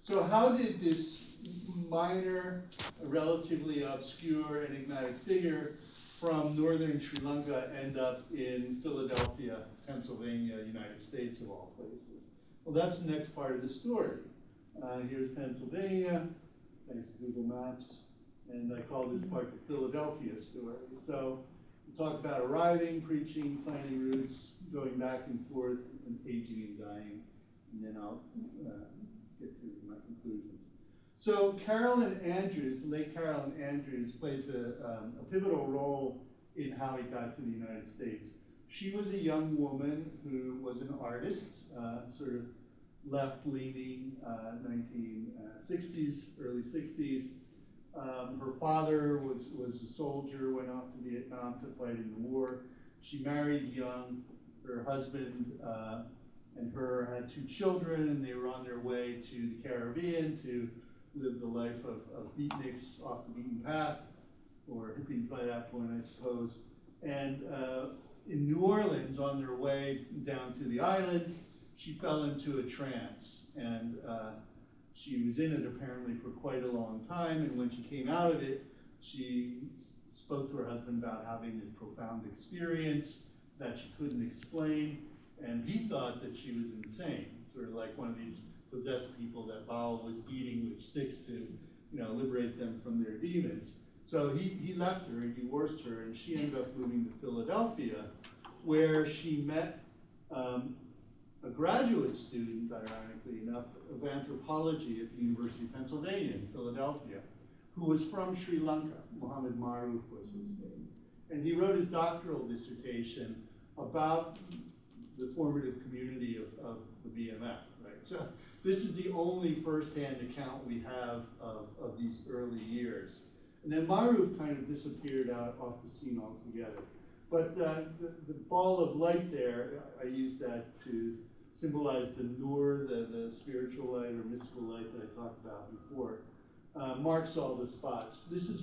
So how did this minor, relatively obscure, enigmatic figure from northern Sri Lanka end up in Philadelphia, Pennsylvania, United States of all places? Well, that's the next part of the story. Here's Pennsylvania, thanks to Google Maps, and I call this part the Philadelphia story. So we talk about arriving, preaching, planting roots, going back and forth, and aging and dying, and then I'll get to my conclusions. So Carolyn Andrews, the late Carolyn Andrews, plays a pivotal role in how he got to the United States. She was a young woman who was an artist, sort of left-leaning, 1960s, early 60s. Her father was a soldier, went off to Vietnam to fight in the war. She married young. Her husband and her had 2 children, and they were on their way to the Caribbean to live the life of beatniks off the beaten path, or hippies by that point, I suppose. And in New Orleans, on their way down to the islands, she fell into a trance, and she was in it apparently for quite a long time, and when she came out of it, she spoke to her husband about having this profound experience that she couldn't explain, and he thought that she was insane, sort of like one of these possessed people that Bawa was beating with sticks to, liberate them from their demons. So he left her, he divorced her, and she ended up moving to Philadelphia, where she met a graduate student, ironically enough, of anthropology at the University of Pennsylvania in Philadelphia, who was from Sri Lanka. Muhammad Maruf was his name. And he wrote his doctoral dissertation about the formative community of the BMF, right? So this is the only firsthand account we have of these early years. And then Maruf kind of disappeared off the scene altogether. But the ball of light there, I used that to symbolize the nur, the spiritual light or mystical light that I talked about before, marks all the spots. This is where